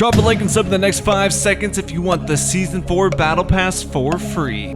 Drop a like and sub in the next 5 seconds if you want the Season 4 Battle Pass for free.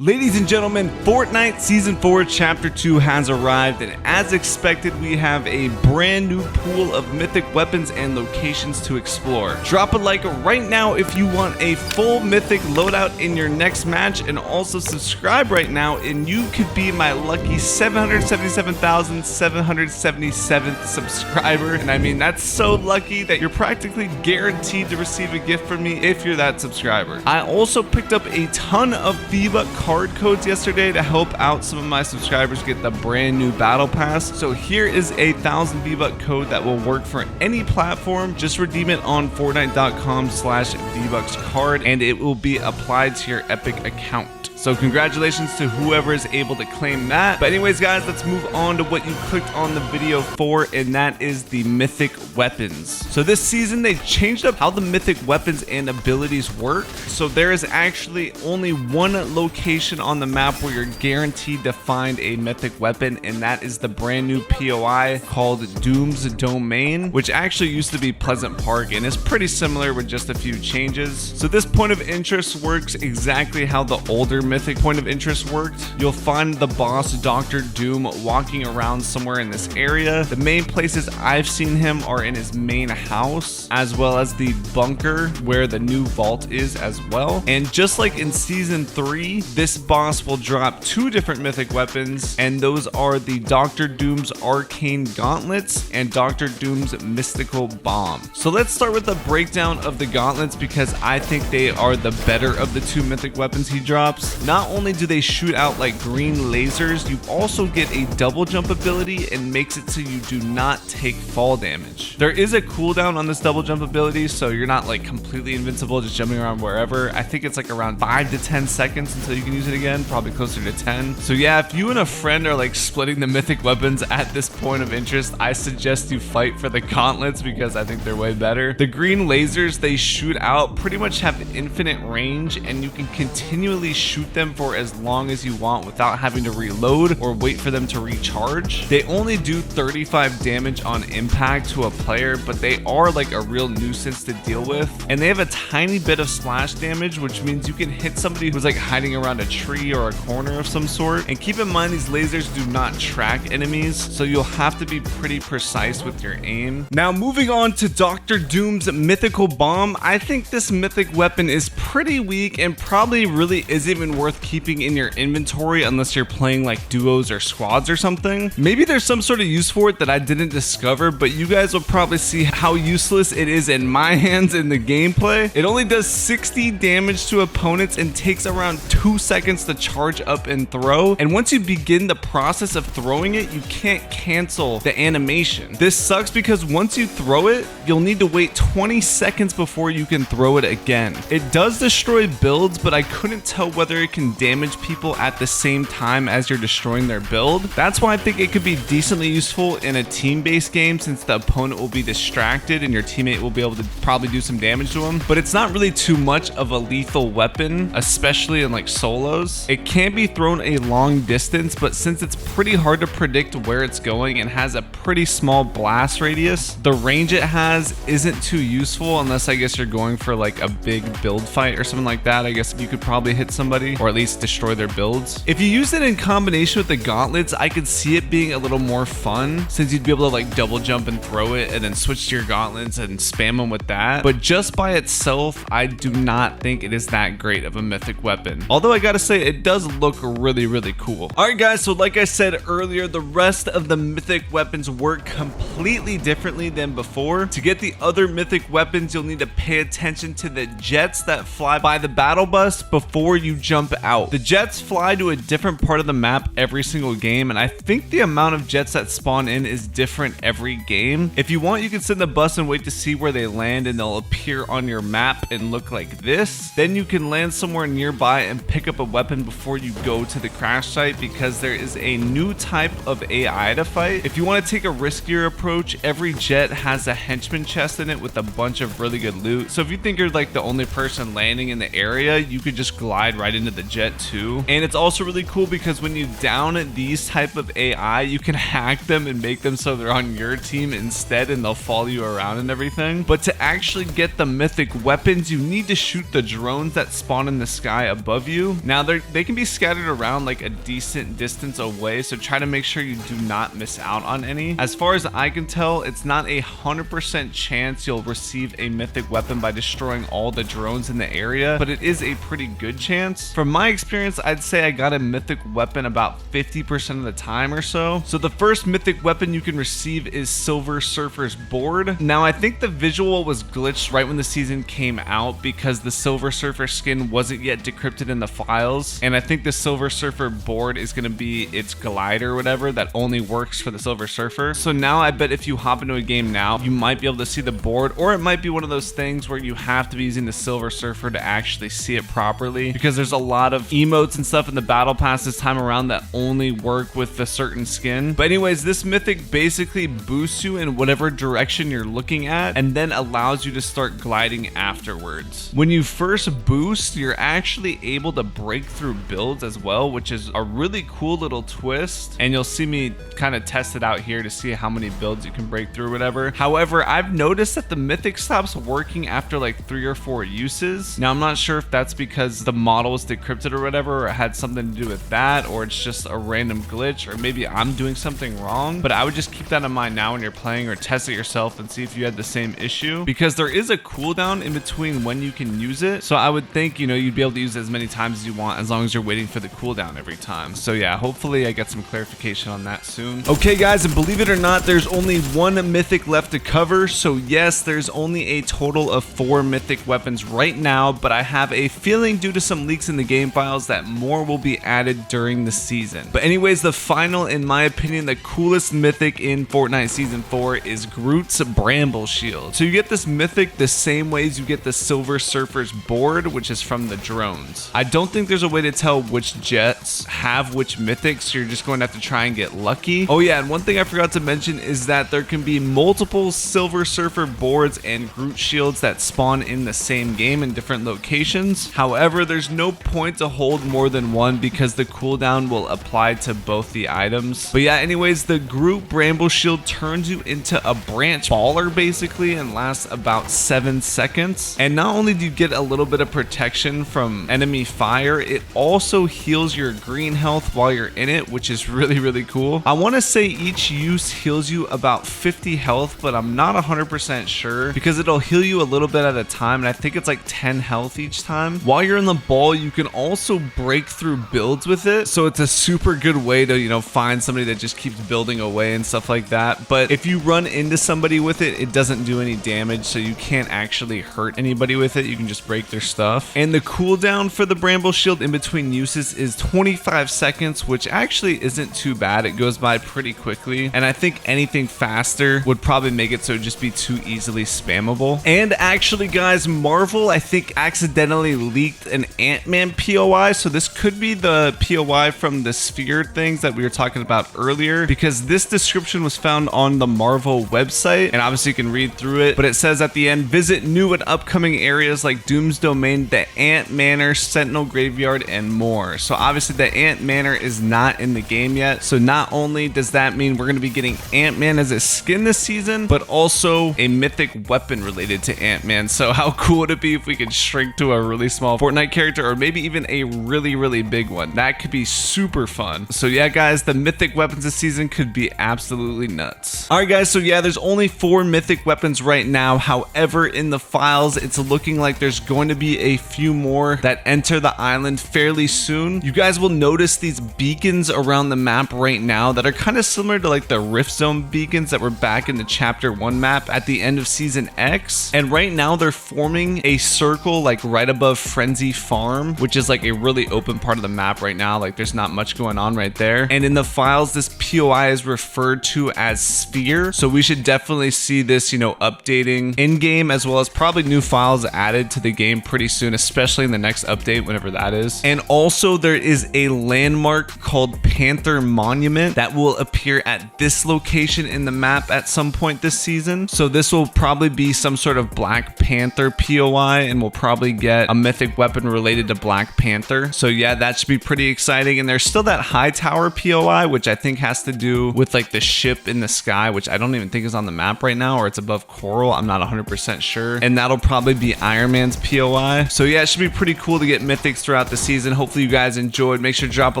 Ladies and gentlemen, Fortnite Season 4 Chapter 2 has arrived, and as expected, we have a brand new pool of mythic weapons and locations to explore. Drop a like right now if you want a full mythic loadout in your next match, and also subscribe right now and you could be my lucky 777,777th subscriber. And I mean, that's so lucky that you're practically guaranteed to receive a gift from me if you're that subscriber. I also picked up a ton of V-Buck card codes yesterday to help out some of my subscribers get the brand new battle pass. So here is a 1,000 V-Buck code that will work for any platform. Just redeem it on Fortnite.com/VBucksCard and it will be applied to your Epic account. So congratulations to whoever is able to claim that. But anyways, guys, let's move on to what you clicked on the video for, and that is the Mythic Weapons. So this season, they changed up how the Mythic Weapons and abilities work. So there is actually only one location on the map where you're guaranteed to find a Mythic Weapon, and that is the brand new POI called Doom's Domain, which actually used to be Pleasant Park, and is pretty similar with just a few changes. So this point of interest works exactly how the older Mythic point of interest worked. You'll find the boss Dr. Doom walking around somewhere in this area. The main places I've seen him are in his main house, as well as the bunker where the new vault is as well. And just like in Season 3, this boss will drop 2 different Mythic weapons, and those are the Dr. Doom's Arcane Gauntlets and Dr. Doom's Mystical Bomb. So let's start with the breakdown of the gauntlets, because I think they are the better of the 2 Mythic weapons he drops. Not only do they shoot out like green lasers, you also get a double jump ability and makes it so you do not take fall damage. There is a cooldown on this double jump ability, so you're not like completely invincible just jumping around wherever. I think it's like around 5 to 10 seconds until you can use it again, probably closer to 10. So yeah, if you and a friend are like splitting the Mythic weapons at this point of interest, I suggest you fight for the gauntlets because I think they're way better. The green lasers they shoot out pretty much have infinite range, and you can continually shoot them for as long as you want without having to reload or wait for them to recharge. They only do 35 damage on impact to a player, but they are like a real nuisance to deal with. And they have a tiny bit of splash damage, which means you can hit somebody who's like hiding around a tree or a corner of some sort. And keep in mind, these lasers do not track enemies, so you'll have to be pretty precise with your aim. Now moving on to Dr. Doom's Mythical Bomb, I think this mythic weapon is pretty weak and probably really isn't even worth keeping in your inventory unless you're playing like duos or squads or something. Maybe there's some sort of use for it that I didn't discover, but you guys will probably see how useless it is in my hands in the gameplay. It only does 60 damage to opponents and takes around 2 seconds to charge up and throw. And once you begin the process of throwing it, you can't cancel the animation. This sucks because once you throw it, you'll need to wait 20 seconds before you can throw it again. It does destroy builds, but I couldn't tell whether it can damage people at the same time as you're destroying their build. That's why I think it could be decently useful in a team-based game, since the opponent will be distracted and your teammate will be able to probably do some damage to them. But it's not really too much of a lethal weapon, especially in like solos. It can be thrown a long distance, but since it's pretty hard to predict where it's going and has a pretty small blast radius, the range it has isn't too useful unless I guess you're going for like a big build fight or something like that. I guess you could probably hit somebody or at least destroy their builds. If you use it in combination with the gauntlets, I could see it being a little more fun, since you'd be able to like double jump and throw it and then switch to your gauntlets and spam them with that. But just by itself, I do not think it is that great of a mythic weapon. Although I gotta say, it does look really, really cool. All right, guys, so like I said earlier, the rest of the mythic weapons work completely differently than before. To get the other mythic weapons, you'll need to pay attention to the jets that fly by the battle bus before you jump out. The jets fly to a different part of the map every single game, and I think the amount of jets that spawn in is different every game. If you want, you can sit in the bus and wait to see where they land, and they'll appear on your map and look like this. Then you can land somewhere nearby and pick up a weapon before you go to the crash site, because there is a new type of AI to fight. If you want to take a riskier approach, every jet has a henchman chest in it with a bunch of really good loot. So if you think you're like the only person landing in the area, you could just glide right into into the jet too. And it's also really cool because when you down these type of AI, you can hack them and make them so they're on your team instead, and they'll follow you around and everything. But to actually get the mythic weapons, you need to shoot the drones that spawn in the sky above you. Now they can be scattered around like a decent distance away, so try to make sure you do not miss out on any. As far as I can tell, it's not 100% chance you'll receive a mythic weapon by destroying all the drones in the area, but it is a pretty good chance. From my experience, I'd say I got a mythic weapon about 50% of the time or so. So the first mythic weapon you can receive is Silver Surfer's board. Now I think the visual was glitched right when the season came out because the Silver Surfer skin wasn't yet decrypted in the files, and I think the Silver Surfer board is going to be its glider or whatever that only works for the Silver Surfer. So now I bet if you hop into a game now, you might be able to see the board, or it might be one of those things where you have to be using the Silver Surfer to actually see it properly, because there's a lot of emotes and stuff in the battle pass this time around that only work with the certain skin. But anyways, this mythic basically boosts you in whatever direction you're looking at and then allows you to start gliding afterwards. When you first boost, you're actually able to break through builds as well, which is a really cool little twist, and you'll see me kind of test it out here to see how many builds you can break through or whatever. However, I've noticed that the mythic stops working after like 3 or 4 uses. Now I'm not sure if that's because the model was decrypted or whatever, or it had something to do with that, or it's just a random glitch, or maybe I'm doing something wrong. But I would just keep that in mind now when you're playing, or test it yourself and see if you had the same issue, because there is a cooldown in between when you can use it. So I would think, you know, you'd be able to use it as many times as you want as long as you're waiting for the cooldown every time. So yeah, hopefully I get some clarification on that soon. Okay guys, and believe it or not, there's only 1 mythic left to cover. So yes, there's only a total of 4 mythic weapons right now, but I have a feeling due to some leaks in the game files that more will be added during the season. But anyways, the final, in my opinion, the coolest mythic in Fortnite Season 4 is Groot's Bramble Shield. So you get this mythic the same ways you get the Silver Surfer's board, which is from the drones. I don't think there's a way to tell which jets have which mythics, so you're just going to have to try and get lucky. Oh yeah, and one thing I forgot to mention is that there can be multiple Silver Surfer boards and Groot shields that spawn in the same game in different locations. However, there's no point to hold more than one because the cooldown will apply to both the items. But yeah, anyways, the Groot Bramble Shield turns you into a branch baller basically and lasts about 7 seconds. And not only do you get a little bit of protection from enemy fire, it also heals your green health while you're in it, which is really cool. I want to say each use heals you about 50 health, but I'm not 100% sure because it'll heal you a little bit at a time, and I think it's like 10 health each time. While you're in the ball, you can also break through builds with it, so it's a super good way to, you know, find somebody that just keeps building away and stuff like that. But if you run into somebody with it, it doesn't do any damage, so you can't actually hurt anybody with it. You can just break their stuff. And the cooldown for the Bramble Shield in between uses is 25 seconds, which actually isn't too bad. It goes by pretty quickly, and I think anything faster would probably make it so it'd just be too easily spammable. And actually guys, Marvel I think accidentally leaked an AntMan POI, so this could be the POI from the sphere things that we were talking about earlier, because this description was found on the Marvel website, and obviously you can read through it, but it says at the end, visit new and upcoming areas like Doom's Domain, the Ant Manor, Sentinel Graveyard, and more. So obviously the Ant Manor is not in the game yet, so not only does that mean we're going to be getting Ant-Man as a skin this season, but also a mythic weapon related to Ant-Man. So how cool would it be if we could shrink to a really small Fortnite character, or maybe even a really big one? That could be super fun. So yeah guys, the mythic weapons this season could be absolutely nuts. Alright guys, so yeah, there's only 4 mythic weapons right now. However, in the files, it's looking like there's going to be a few more that enter the island fairly soon. You guys will notice these beacons around the map right now that are kind of similar to like the Rift Zone beacons that were back in the Chapter 1 map at the end of Season X. And right now they're forming a circle like right above Frenzy Farm, which is like a really open part of the map right now. Like there's not much going on right there. And in the files, this POI is referred to as Sphere. So we should definitely see this, you know, updating in game, as well as probably new files added to the game pretty soon, especially in the next update, whenever that is. And also there is a landmark called Panther Monument that will appear at this location in the map at some point this season. So this will probably be some sort of Black Panther POI, and we'll probably get a mythic weapon related to Black Black Panther. So yeah, that should be pretty exciting. And there's still that high tower POI, which I think has to do with like the ship in the sky, which I don't even think is on the map right now, or it's above coral. I'm not 100% sure. And that'll probably be Iron Man's POI. So yeah, it should be pretty cool to get mythics throughout the season. Hopefully you guys enjoyed. Make sure to drop a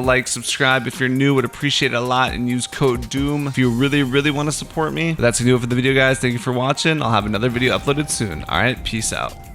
like, subscribe if you're new, would appreciate it a lot, and use code DOOM if you really want to support me. But that's gonna do it for the video, guys. Thank you for watching. I'll have another video uploaded soon. All right, peace out.